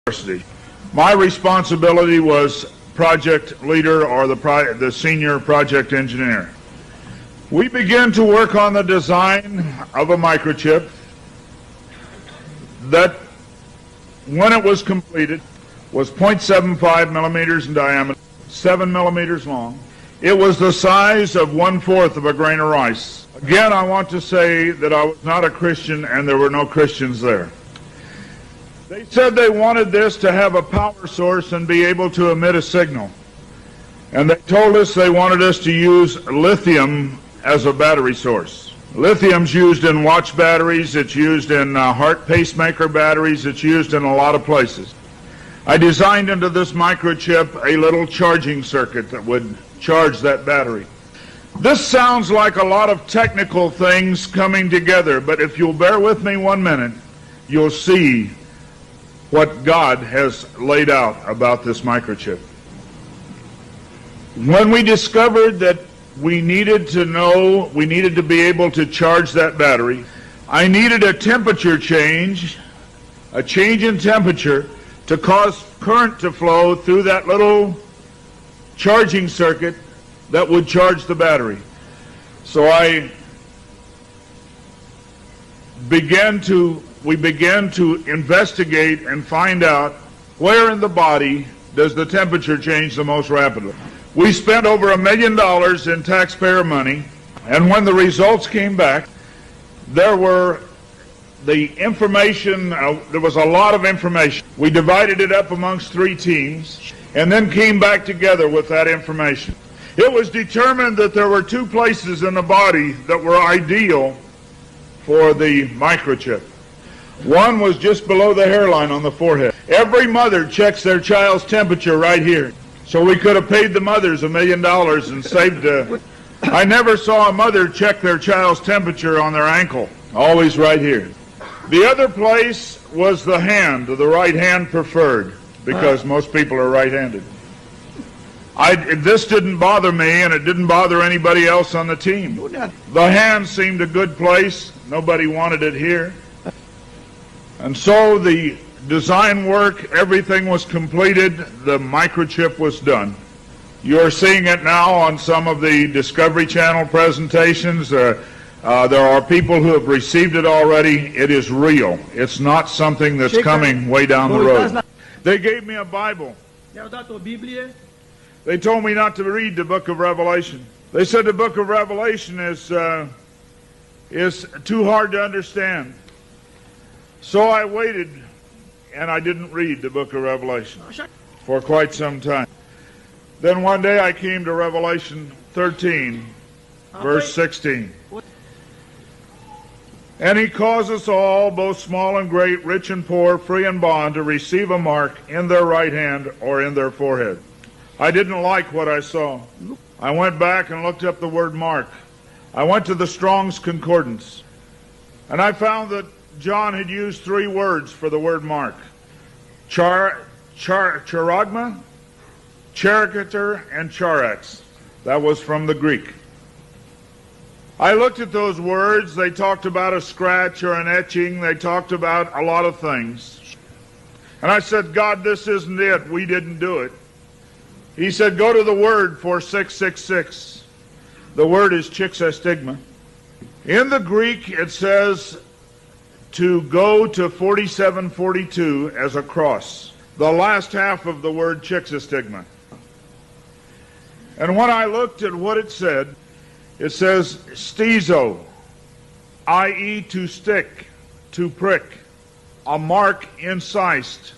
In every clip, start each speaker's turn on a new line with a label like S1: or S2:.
S1: University. My responsibility was project leader or the senior project engineer. We began to work on the design of a microchip that, when it was completed, was 0.75 millimeters in diameter, 7 millimeters long. It was the size of 1/4 of a grain of rice. Again, I want to say that I was not a Christian and there were no Christians there. They said they wanted this to have a power source and be able to emit a signal. And they told us they wanted us to use lithium as a battery source. Lithium's used in watch batteries, it's used in heart pacemaker batteries, it's used in a lot of places. I designed into this microchip a little charging circuit that would charge that battery. This sounds like a lot of technical things coming together, but if you'll bear with me 1 minute, you'll see what God has laid out about this microchip. When we discovered that we needed to be able to charge that battery, I needed a temperature change, a change in temperature, to cause current to flow through that little charging circuit that would charge the battery. So we began to investigate and find out where in the body does the temperature change the most rapidly. We spent over $1 million in taxpayer money, and when the results came back, there was a lot of information. We divided it up amongst 3 teams and then came back together with that information. It was determined that there were 2 places in the body that were ideal for the microchip. One was just below the hairline on the forehead. Every mother checks their child's temperature right here. So we could have paid the mothers $1 million and saved. I never saw a mother check their child's temperature on their ankle. Always right here. The other place was the hand, the right hand preferred, because most people are right-handed. This didn't bother me, and it didn't bother anybody else on the team. The hand seemed a good place. Nobody wanted it here. And so the design work, everything was completed. The microchip was done. You're seeing it now on some of the Discovery Channel presentations. There are people who have received it already. It is real. It's not something that's coming way down the road. They gave me a Bible. They told me not to read the book of Revelation. They said the book of Revelation is too hard to understand. So I waited, and I didn't read the book of Revelation for quite some time. Then one day I came to Revelation 13, verse 16. And he caused us all, both small and great, rich and poor, free and bond, to receive a mark in their right hand or in their forehead. I didn't like what I saw. I went back and looked up the word mark. I went to the Strong's Concordance, and I found that John had used 3 words for the word mark. Charagma, charicator, and charax. That was from the Greek. I looked at those words. They talked about a scratch or an etching. They talked about a lot of things. And I said, God, this isn't it. We didn't do it. He said, go to the word for 666. The word is chixastigma. In the Greek, it says to go to 4742 as a cross. The last half of the word chixastigma. And when I looked at what it says stizo, i.e. to stick, to prick, a mark incised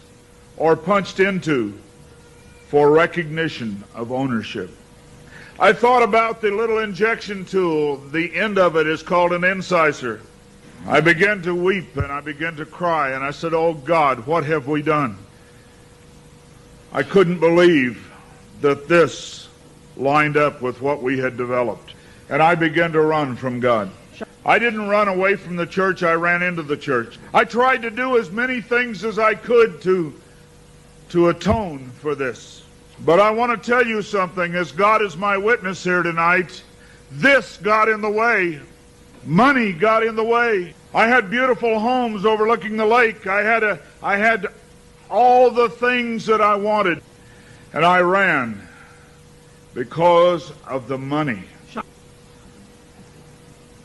S1: or punched into for recognition of ownership. I thought about the little injection tool. The end of it is called an incisor. I began to weep and I began to cry, and I said, oh God, what have we done? I couldn't believe that this lined up with what we had developed. And I began to run from God. I didn't run away from the church, I ran into the church. I tried to do as many things as I could to atone for this. But I want to tell you something, as God is my witness here tonight, this got in the way. Money got in the way. I had beautiful homes overlooking the lake. I had all the things that I wanted. And I ran because of the money.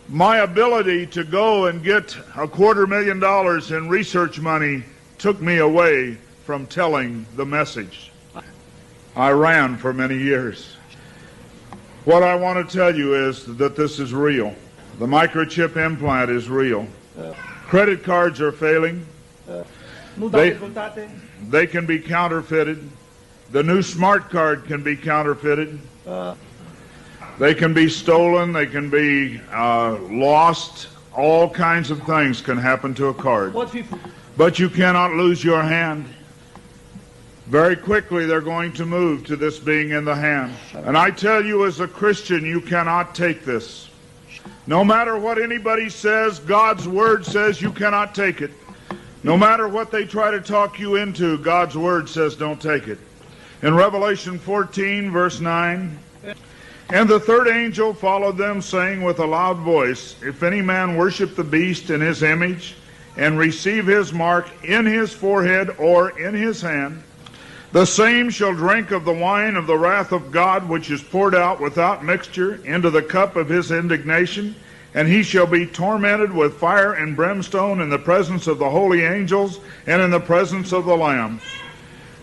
S1: My ability to go and get $250,000 in research money took me away from telling the message. I ran for many years. What I want to tell you is that this is real. The microchip implant is real. Credit cards are failing. They can be counterfeited. The new smart card can be counterfeited. They can be stolen. They can be lost. All kinds of things can happen to a card. But you cannot lose your hand. Very quickly they're going to move to this being in the hand. And I tell you, as a Christian, you cannot take this. No matter what anybody says, God's Word says you cannot take it. No matter what they try to talk you into, God's Word says don't take it. In Revelation 14, verse 9, and the third angel followed them, saying with a loud voice, if any man worship the beast in his image, and receive his mark in his forehead or in his hand, the same shall drink of the wine of the wrath of God, which is poured out without mixture into the cup of his indignation, and he shall be tormented with fire and brimstone in the presence of the holy angels and in the presence of the Lamb.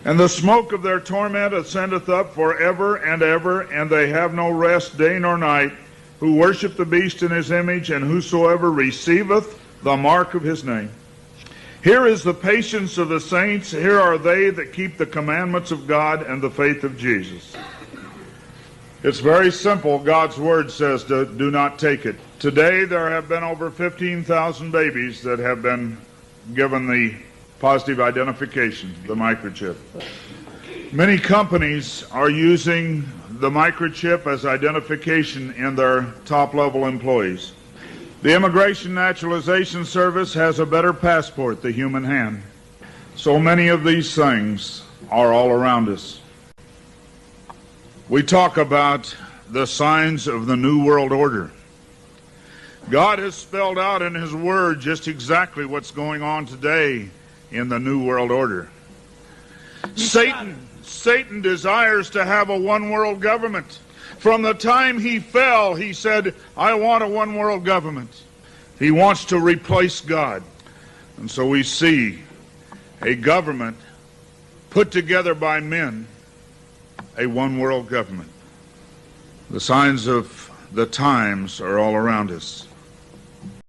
S1: And the smoke of their torment ascendeth up forever and ever, and they have no rest day nor night, who worship the beast in his image, and whosoever receiveth the mark of his name. Here is the patience of the saints. Here are they that keep the commandments of God and the faith of Jesus. It's very simple. God's Word says to do not take it. Today there have been over 15,000 babies that have been given the positive identification, the microchip. Many companies are using the microchip as identification in their top-level employees. The Immigration Naturalization Service has a better passport, the human hand. So many of these things are all around us. We talk about the signs of the New World Order. God has spelled out in His Word just exactly what's going on today in the New World Order. Satan desires to have a one-world government. From the time he fell, he said, I want a one-world government. He wants to replace God. And so we see a government put together by men, a one-world government. The signs of the times are all around us.